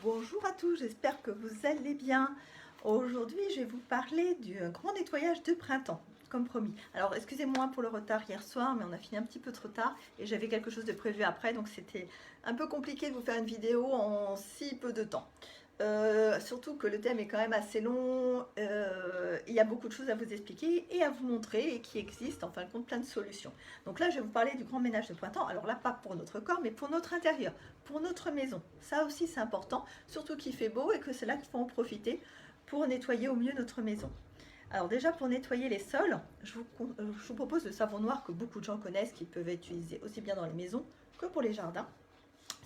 Bonjour à tous, j'espère que vous allez bien. Aujourd'hui, je vais vous parler du grand nettoyage de printemps, comme promis. Alors, excusez-moi pour le retard hier soir, mais on a fini un petit peu trop tard et j'avais quelque chose de prévu après, donc c'était un peu compliqué de vous faire une vidéo en si peu de temps. Surtout que le thème est quand même assez long, il y a beaucoup de choses à vous expliquer et à vous montrer et qui existent en fin de compte plein de solutions. Donc là je vais vous parler du grand ménage de printemps, alors là pas pour notre corps mais pour notre intérieur, pour notre maison. Ça aussi c'est important, surtout qu'il fait beau et que c'est là qu'il faut en profiter pour nettoyer au mieux notre maison. Alors déjà pour nettoyer les sols, je vous propose le savon noir que beaucoup de gens connaissent, qui peuvent être utilisés aussi bien dans les maisons que pour les jardins.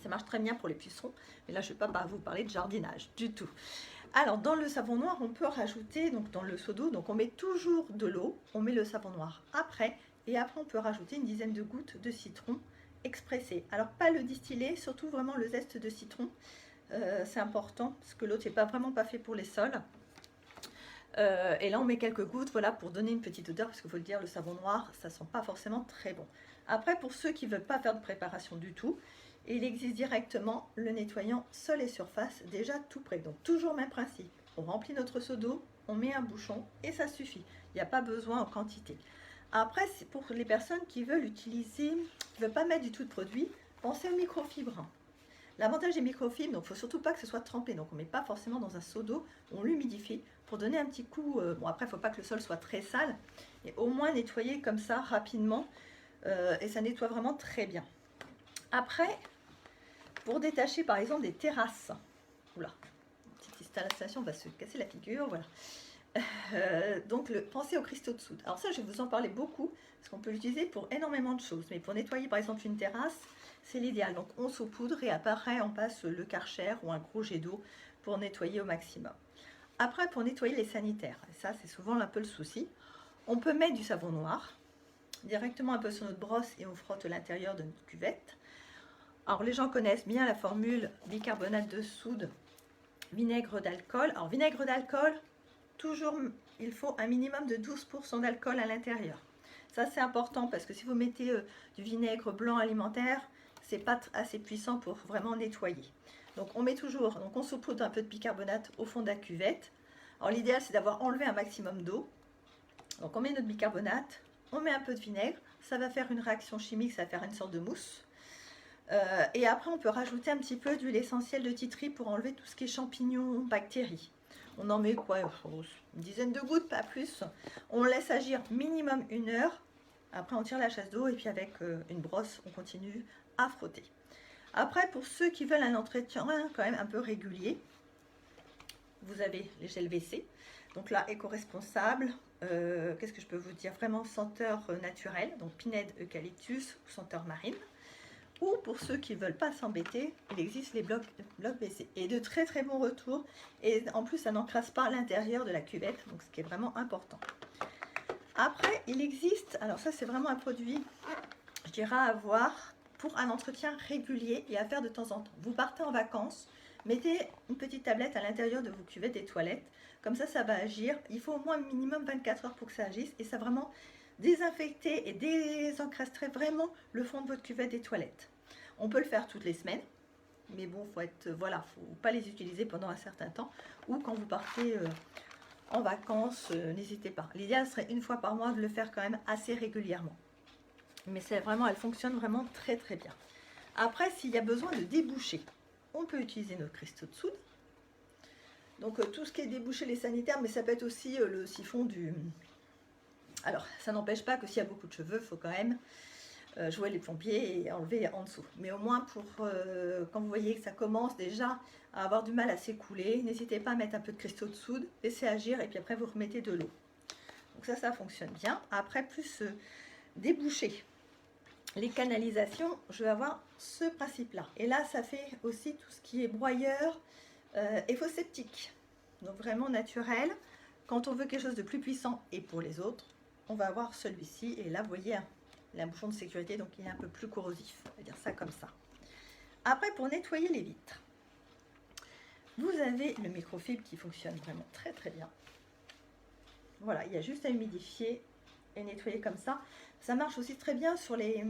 Ça marche très bien pour les pucerons, mais là je ne vais pas vous parler de jardinage du tout. Alors dans le savon noir, on peut rajouter, donc dans le seau d'eau, donc on met toujours de l'eau, on met le savon noir après, et après on peut rajouter une dizaine de gouttes de citron expressé. Alors pas le distillé, surtout vraiment le zeste de citron, c'est important, parce que l'autre n'est pas vraiment pas fait pour les sols. Et là on met quelques gouttes, voilà, pour donner une petite odeur, parce qu'il faut le dire, le savon noir, ça sent pas forcément très bon. Après, pour ceux qui ne veulent pas faire de préparation du tout, il existe directement le nettoyant sol et surface, déjà tout prêt. Donc toujours même principe, on remplit notre seau d'eau, on met un bouchon et ça suffit. Il n'y a pas besoin en quantité. Après, c'est pour les personnes qui veulent utiliser, qui ne veulent pas mettre du tout de produit, pensez aux microfibres. L'avantage des microfibres, donc il ne faut surtout pas que ce soit trempé, donc on ne met pas forcément dans un seau d'eau, on l'humidifie pour donner un petit coup. Bon, après il ne faut pas que le sol soit très sale, mais au moins nettoyer comme ça rapidement, et ça nettoie vraiment très bien. Après, pour détacher par exemple des terrasses, oula, petite installation va se casser la figure, voilà. Donc pensez aux cristaux de soude. Alors ça, je vais vous en parler beaucoup, parce qu'on peut l'utiliser pour énormément de choses, mais pour nettoyer par exemple une terrasse, c'est l'idéal. Donc on saupoudre et après on passe le Karcher ou un gros jet d'eau pour nettoyer au maximum. Après, pour nettoyer les sanitaires, et ça c'est souvent un peu le souci, on peut mettre du savon noir directement un peu sur notre brosse et on frotte l'intérieur de notre cuvette. Alors les gens connaissent bien la formule bicarbonate de soude, vinaigre d'alcool. Alors vinaigre d'alcool, toujours il faut un minimum de 12% d'alcool à l'intérieur. Ça c'est important parce que si vous mettez du vinaigre blanc alimentaire, c'est pas assez puissant pour vraiment nettoyer. Donc on met toujours, donc on saupoudre un peu de bicarbonate au fond de la cuvette. Alors l'idéal c'est d'avoir enlevé un maximum d'eau. Donc on met notre bicarbonate, on met un peu de vinaigre, ça va faire une réaction chimique, ça va faire une sorte de mousse. Et après on peut rajouter un petit peu d'huile essentielle de titri pour enlever tout ce qui est champignons, bactéries. On en met quoi, une dizaine de gouttes, pas plus. On laisse agir minimum 1 heure. Après on tire la chasse d'eau et puis avec une brosse on continue à frotter. Après, pour ceux qui veulent un entretien quand même un peu régulier, vous avez les gels WC. Donc là, éco-responsable, qu'est-ce que je peux vous dire, vraiment senteur naturelle, donc pinède, eucalyptus ou senteur marine. Ou pour ceux qui ne veulent pas s'embêter, il existe les blocs WC. Et de très très bons retours. Et en plus, ça n'encrasse pas l'intérieur de la cuvette, donc ce qui est vraiment important. Après, il existe, alors ça c'est vraiment un produit, je dirais, à avoir pour un entretien régulier et à faire de temps en temps. Vous partez en vacances, mettez une petite tablette à l'intérieur de vos cuvettes des toilettes. Comme ça va agir. Il faut au moins minimum 24 heures pour que ça agisse. Et ça vraiment désinfecter et désencrastrer vraiment le fond de votre cuvette des toilettes. On peut le faire toutes les semaines. Mais bon, faut pas les utiliser pendant un certain temps. Ou quand vous partez en vacances, n'hésitez pas. L'idéal serait 1 fois par mois de le faire quand même assez régulièrement. Mais c'est vraiment, elle fonctionne vraiment très très bien. Après, s'il y a besoin de déboucher, on peut utiliser notre cristaux de soude. Donc tout ce qui est débouché, les sanitaires, mais ça peut être aussi le siphon du... Alors, ça n'empêche pas que s'il y a beaucoup de cheveux, il faut quand même jouer les pompiers et enlever en dessous. Mais au moins, pour quand vous voyez que ça commence déjà à avoir du mal à s'écouler, n'hésitez pas à mettre un peu de cristaux de soude, laissez agir et puis après vous remettez de l'eau. Donc ça fonctionne bien. Après, plus déboucher les canalisations, je vais avoir ce principe-là. Et là, ça fait aussi tout ce qui est broyeur et faux septique. Donc vraiment naturel. Quand on veut quelque chose de plus puissant et pour les autres, on va avoir celui-ci. Et là, vous voyez, un bouchon de sécurité, donc il est un peu plus corrosif. On va dire ça comme ça. Après, pour nettoyer les vitres, vous avez le microfibre qui fonctionne vraiment très très bien. Voilà, il y a juste à humidifier et nettoyer comme ça. Ça marche aussi très bien sur les...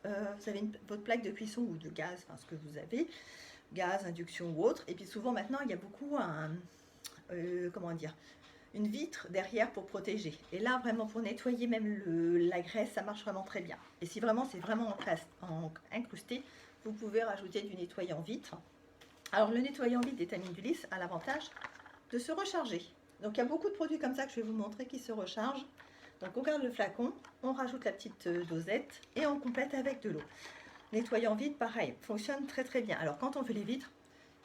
vous avez votre plaque de cuisson ou de gaz, enfin ce que vous avez. gaz, induction ou autre. Et puis souvent maintenant, il y a beaucoup comment dire, une vitre derrière pour protéger. Et là, vraiment, pour nettoyer même la graisse, ça marche vraiment très bien. Et si vraiment c'est vraiment incrusté, vous pouvez rajouter du nettoyant vitre. Alors, le nettoyant vitre d'Étamine du Lys a l'avantage de se recharger. Donc, il y a beaucoup de produits comme ça que je vais vous montrer qui se rechargent. Donc, on garde le flacon, on rajoute la petite dosette et on complète avec de l'eau. Nettoyant vitre, pareil, fonctionne très très bien. Alors, quand on fait les vitres,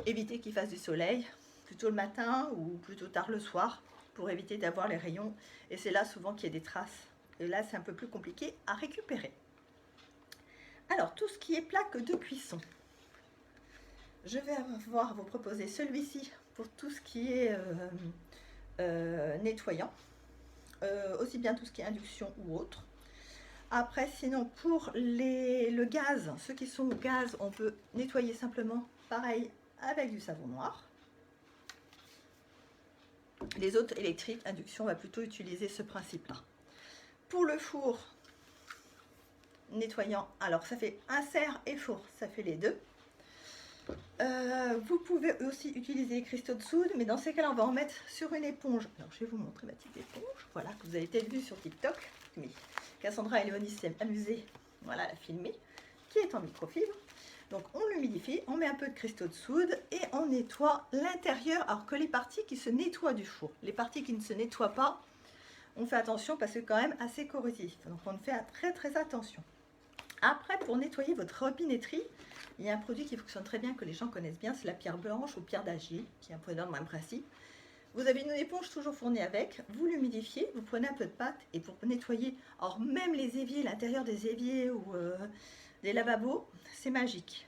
évitez qu'il fasse du soleil, plutôt le matin ou plutôt tard le soir, pour éviter d'avoir les rayons. Et c'est là souvent qu'il y a des traces. Et là, c'est un peu plus compliqué à récupérer. Alors, tout ce qui est plaque de cuisson. Je vais vous proposer celui-ci pour tout ce qui est nettoyant. Aussi bien tout ce qui est induction ou autre. Après, sinon, pour le gaz, ceux qui sont au gaz, on peut nettoyer simplement, pareil, avec du savon noir. Les autres électriques, induction, on va plutôt utiliser ce principe-là. Pour le four, nettoyant, alors ça fait insert et four, ça fait les deux. Vous pouvez aussi utiliser les cristaux de soude, mais dans ces cas-là, on va en mettre sur une éponge. Alors, je vais vous montrer ma petite éponge, voilà, que vous avez peut-être vu sur TikTok, mais Cassandra et Léonie s'est amusée, voilà, à la filmer, qui est en microfibre. Donc, on l'humidifie, on met un peu de cristaux de soude et on nettoie l'intérieur, alors que les parties qui se nettoient du four. Les parties qui ne se nettoient pas, on fait attention parce que c'est quand même assez corrosif. Donc, on fait très très attention. Après, pour nettoyer votre robinetterie, il y a un produit qui fonctionne très bien, que les gens connaissent bien, c'est la pierre blanche ou pierre d'Agir, qui est un peu dans le même principe. Vous avez une éponge toujours fournie avec, vous l'humidifiez, vous prenez un peu de pâte et pour nettoyer, alors même les éviers, l'intérieur des éviers ou des lavabos, c'est magique.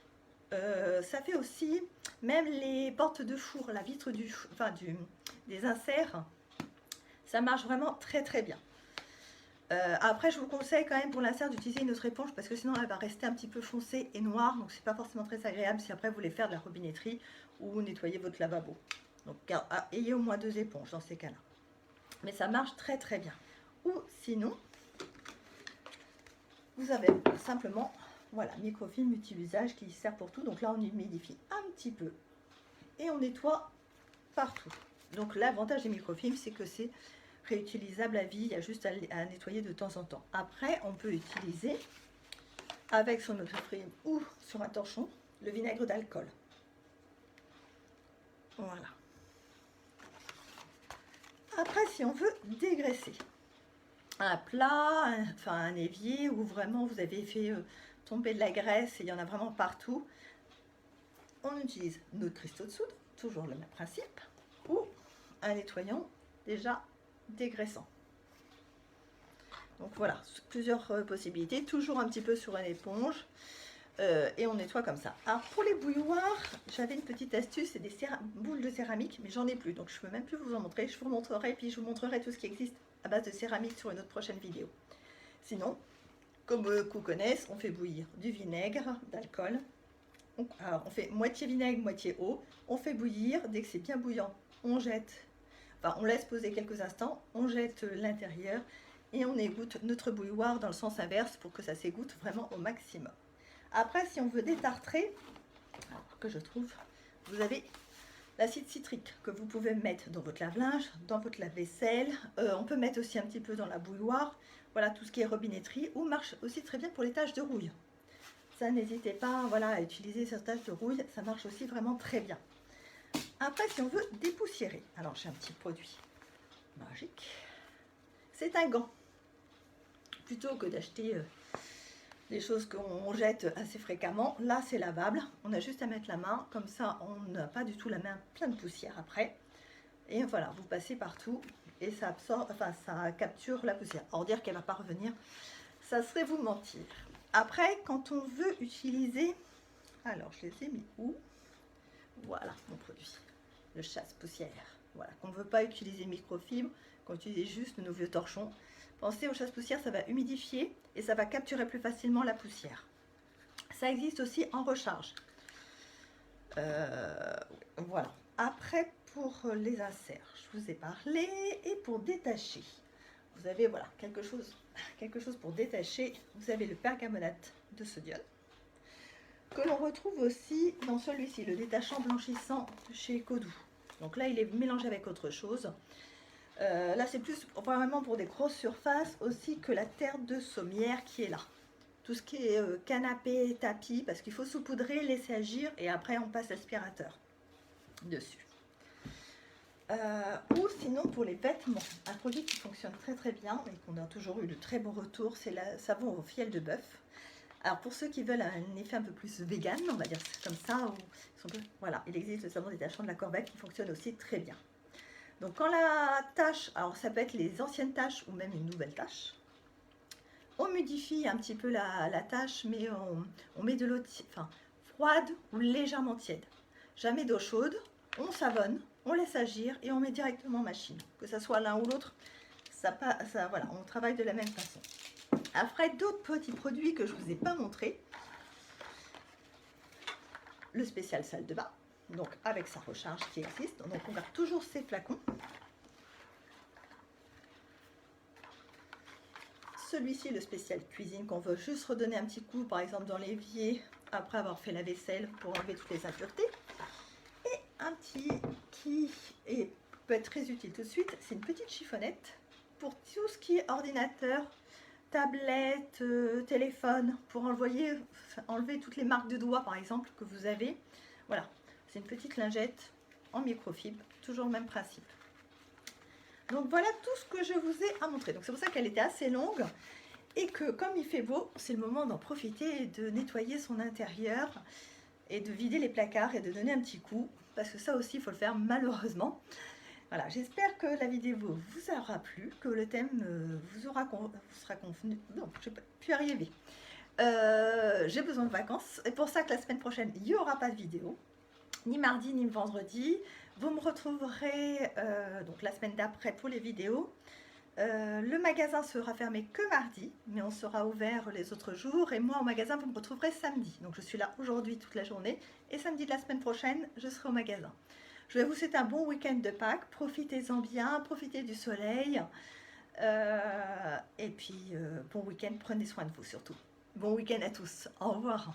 Ça fait aussi, même les portes de four, la vitre des inserts, ça marche vraiment très très bien. Après, je vous conseille quand même pour l'insert d'utiliser une autre éponge parce que sinon elle va rester un petit peu foncée et noire, donc c'est pas forcément très agréable si après vous voulez faire de la robinetterie ou nettoyer votre lavabo. Donc ayez au moins 2 éponges dans ces cas-là. Mais ça marche très très bien. Ou sinon, vous avez simplement, voilà, microfilm multi-usage qui sert pour tout. Donc là, on humidifie un petit peu et on nettoie partout. Donc l'avantage des microfilms, c'est que c'est réutilisable à vie, il y a juste à nettoyer de temps en temps. Après, on peut utiliser avec son autre film ou sur un torchon le vinaigre d'alcool. Voilà. Après, si on veut dégraisser un plat, un évier où vraiment vous avez fait tomber de la graisse et il y en a vraiment partout, on utilise notre cristaux de soude, toujours le même principe, ou un nettoyant déjà dégraissant. Donc voilà, plusieurs possibilités, toujours un petit peu sur une éponge et on nettoie comme ça. Alors pour les bouilloires, j'avais une petite astuce, c'est des boules de céramique, mais j'en ai plus, donc je ne peux même plus vous en montrer. Je vous montrerai, puis je vous montrerai tout ce qui existe à base de céramique sur une autre prochaine vidéo. Sinon, comme beaucoup connaissent, on fait bouillir du vinaigre, d'alcool. Alors on fait moitié vinaigre, moitié eau. On fait bouillir, dès que c'est bien bouillant, on jette. Enfin, on laisse poser quelques instants, on jette l'intérieur et on égoutte notre bouilloire dans le sens inverse pour que ça s'égoutte vraiment au maximum. Après, si on veut détartrer, alors que je trouve, vous avez l'acide citrique que vous pouvez mettre dans votre lave-linge, dans votre lave-vaisselle. On peut mettre aussi un petit peu dans la bouilloire. Voilà, tout ce qui est robinetterie, ou marche aussi très bien pour les taches de rouille. Ça, n'hésitez pas, voilà, à utiliser ces taches de rouille, ça marche aussi vraiment très bien. Après, si on veut dépoussiérer, alors j'ai un petit produit magique. C'est un gant. Plutôt que d'acheter des choses qu'on jette assez fréquemment, là c'est lavable. On a juste à mettre la main, comme ça on n'a pas du tout la main pleine de poussière après. Et voilà, vous passez partout et ça absorbe, enfin ça capture la poussière. Or dire qu'elle ne va pas revenir, ça serait vous mentir. Après, quand on veut utiliser, alors je les ai mis où? Voilà mon produit, le chasse-poussière. Voilà, qu'on ne veut pas utiliser microfibre, qu'on utilise juste nos vieux torchons. Pensez au chasse-poussière, ça va humidifier et ça va capturer plus facilement la poussière. Ça existe aussi en recharge. Voilà. Après, pour les inserts, je vous ai parlé. Et pour détacher, vous avez voilà quelque chose pour détacher. Vous avez le pergamonate de sodium. que l'on retrouve aussi dans celui-ci, le détachant blanchissant chez Ecodou. Donc là, il est mélangé avec autre chose. Là, c'est plus vraiment pour des grosses surfaces aussi que la terre de sommière qui est là. Tout ce qui est canapé, tapis, parce qu'il faut saupoudrer, laisser agir et après on passe l'aspirateur dessus. Ou sinon pour les vêtements, un produit qui fonctionne très très bien et qu'on a toujours eu de très bons retours, c'est le savon au fiel de bœuf. Alors pour ceux qui veulent un effet un peu plus vegan, on va dire comme ça, voilà, il existe le savon détachant de la Corvette qui fonctionne aussi très bien. Donc quand la tache, alors ça peut être les anciennes taches ou même une nouvelle tache, on modifie un petit peu la tache, mais on met de l'eau froide ou légèrement tiède. Jamais d'eau chaude, on savonne, on laisse agir et on met directement en machine. Que ce soit l'un ou l'autre, voilà, on travaille de la même façon. Après, d'autres petits produits que je ne vous ai pas montrés. Le spécial salle de bain, donc avec sa recharge qui existe. Donc on garde toujours ces flacons. Celui-ci, le spécial cuisine, qu'on veut juste redonner un petit coup, par exemple dans l'évier, après avoir fait la vaisselle pour enlever toutes les impuretés. Et un petit qui peut être très utile tout de suite, c'est une petite chiffonnette pour tout ce qui est ordinateur, tablette, téléphone, pour enlever toutes les marques de doigts par exemple que vous avez. Voilà, c'est une petite lingette en microfibre, toujours le même principe. Donc voilà tout ce que je vous ai à montrer. Donc c'est pour ça qu'elle était assez longue et que comme il fait beau, c'est le moment d'en profiter et de nettoyer son intérieur et de vider les placards et de donner un petit coup, parce que ça aussi il faut le faire malheureusement. Voilà, j'espère que la vidéo vous aura plu, que le thème vous sera convenu. Non, je n'ai pas pu arriver. J'ai besoin de vacances. Et pour ça que la semaine prochaine, il n'y aura pas de vidéo. Ni mardi, ni vendredi. Vous me retrouverez donc la semaine d'après pour les vidéos. Le magasin sera fermé que mardi, mais on sera ouvert les autres jours. Et moi, au magasin, vous me retrouverez samedi. Donc, je suis là aujourd'hui toute la journée. Et samedi de la semaine prochaine, je serai au magasin. Je vais vous souhaiter un bon week-end de Pâques. Profitez-en bien, profitez du soleil. Et puis, bon week-end, prenez soin de vous surtout. Bon week-end à tous. Au revoir.